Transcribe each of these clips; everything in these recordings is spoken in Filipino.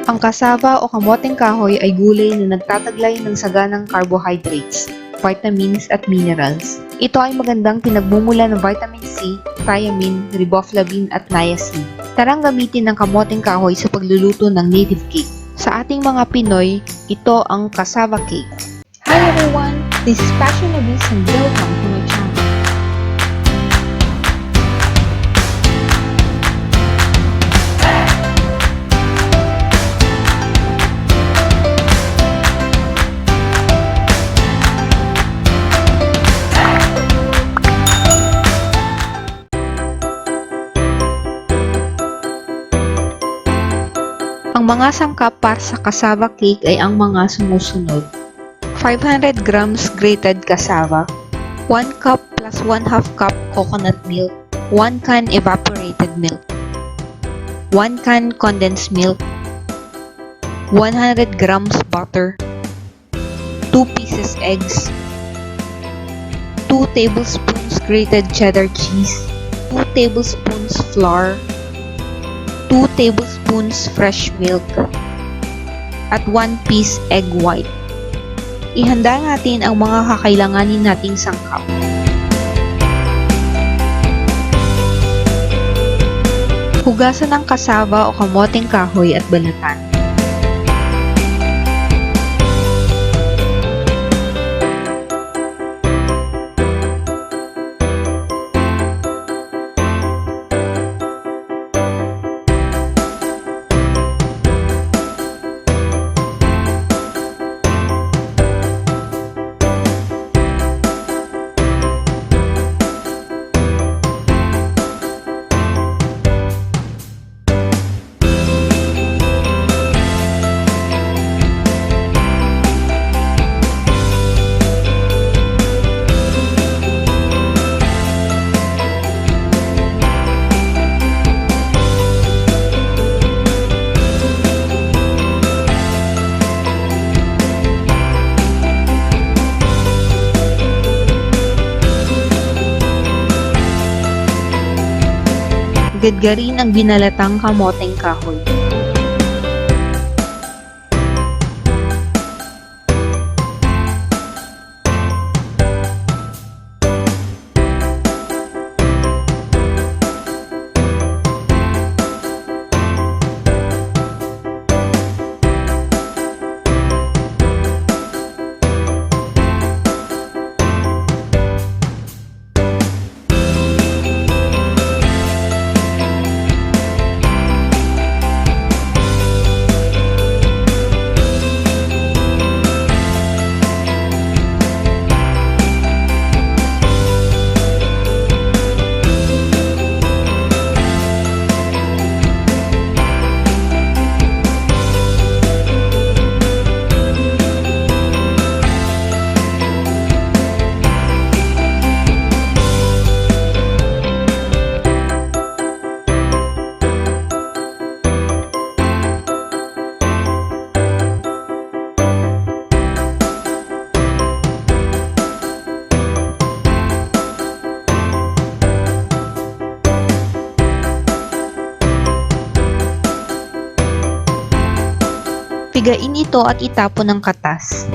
Ang cassava o kamoteng kahoy ay gulay na nagtataglay ng saganang carbohydrates, vitamins at minerals. Ito ay magandang pinagmumula ng vitamin C, thiamine, riboflavin at niacin. Tarang gamitin ng kamoteng kahoy sa pagluluto ng native cake. Sa ating mga Pinoy, ito ang cassava cake. Hi everyone! This is Passion Abis and welcome to my channel. Ang mga sangkap para sa cassava cake ay ang mga sumusunod. 500 grams grated cassava, 1 cup plus 1/2 cup coconut milk, 1 can evaporated milk, 1 can condensed milk, 100 grams butter, 2 pieces eggs, 2 tablespoons grated cheddar cheese, 2 tablespoons flour, 2 tablespoons fresh milk, at 1 piece egg white. Ihanda natin ang mga kakailanganin nating sangkap. Hugasan ng cassava o kamoteng kahoy at balatan. Gadgarin ang binalatang kamoteng kahoy. Pigain ito at itapon ng katas.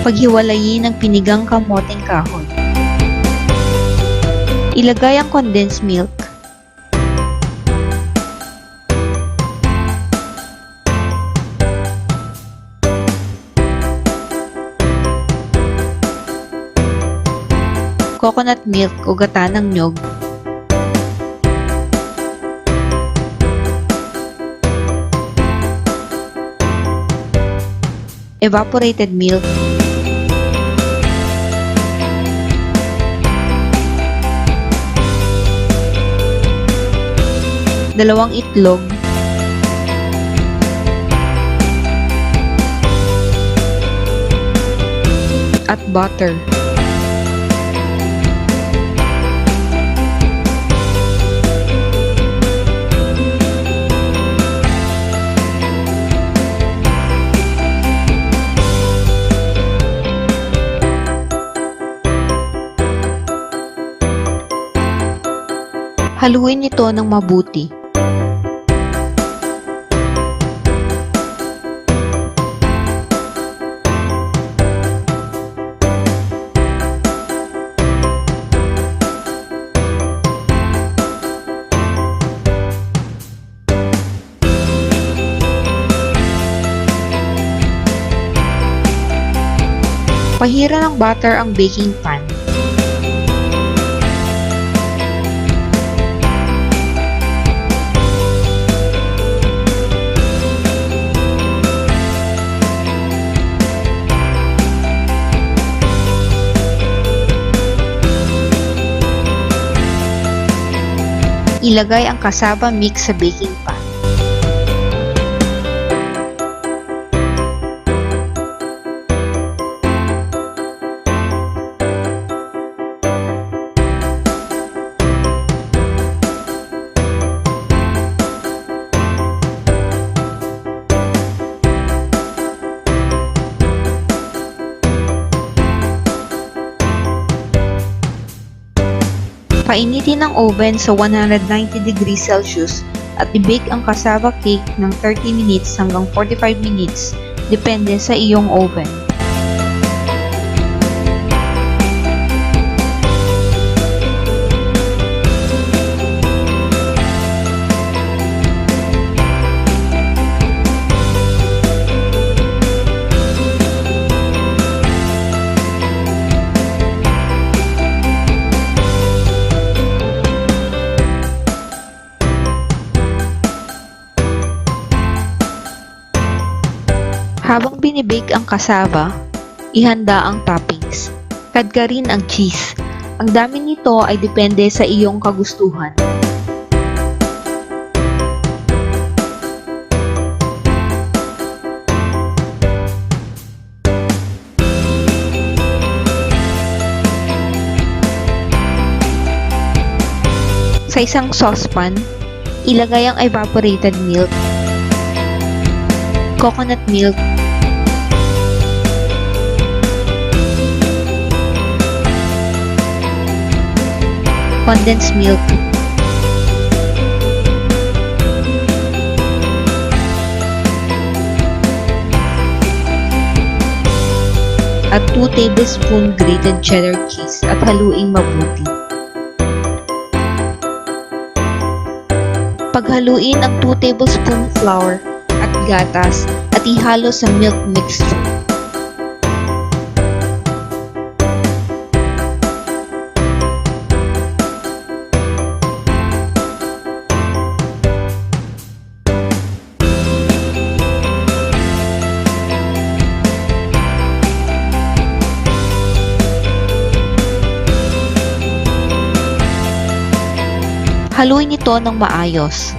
Paghiwalayin ng pinigang kamoteng kahoy. Ilagay ang condensed milk. Coconut milk o gata ng nyog. Evaporated milk. Dalawang itlog. At butter. Haluin ito ng mabuti. Pahira ng butter ang baking pan. Ilagay ang cassava mix sa baking pan. Painitin ang oven sa 190 degrees Celsius at i-bake ang cassava cake ng 30 minutes hanggang 45 minutes, depende sa iyong oven. Habang binibake ang cassava, ihanda ang toppings. Kadkarin ang cheese. Ang dami nito ay depende sa iyong kagustuhan. Sa isang saucepan, ilagay ang evaporated milk, coconut milk, condensed milk, at 2 tablespoon grated cheddar cheese at haluing mabuti. Paghaluin ang 2 tablespoon flour at gatas at ihalo sa milk mixture. Haluin ito ng maayos.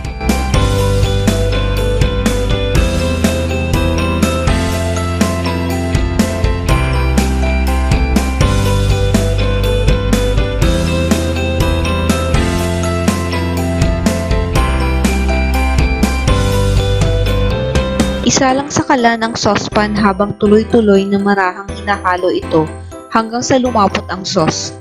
Isalang sa kalan ang saucepan habang tuloy-tuloy na marahang hinahalo ito hanggang sa lumapot ang sauce.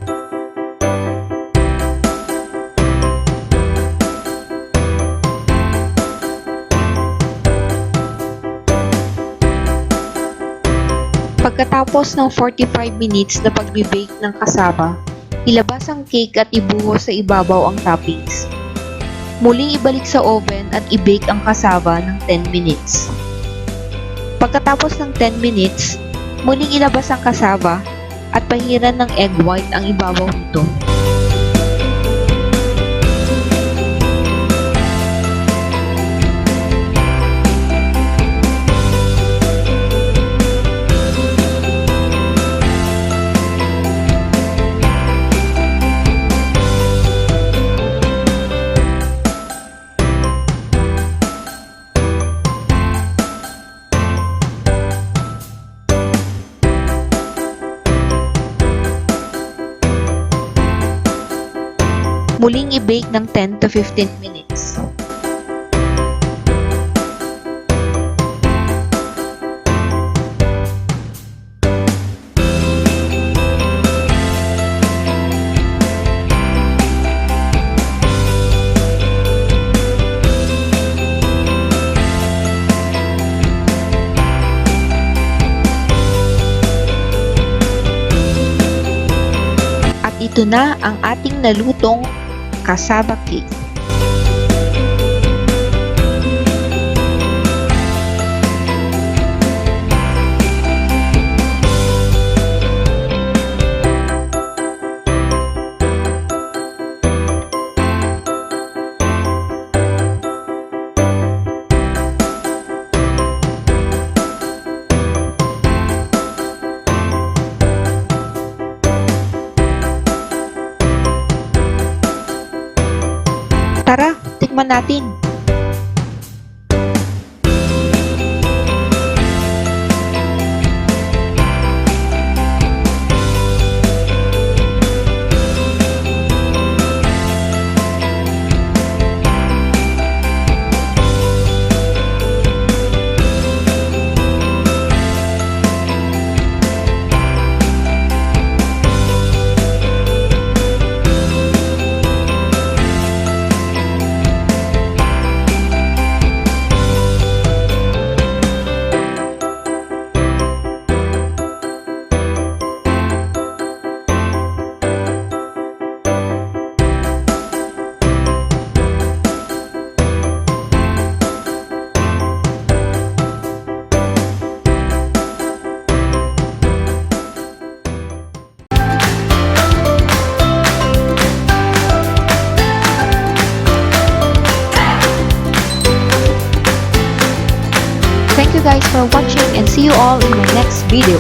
Pagkatapos ng 45 minutes na pagbe-bake ng cassava, ilabas ang cake at ibuhos sa ibabaw ang toppings. Muling ibalik sa oven at i-bake ang cassava ng 10 minutes. Pagkatapos ng 10 minutes, muling ilabas ang cassava at pahiran ng egg white ang ibabaw nito. Muling i-bake ng 10 to 15 minutes. At ito na ang ating nalutong cassava cake. Tara, tikman natin! Thank you guys for watching and see you all in my next video.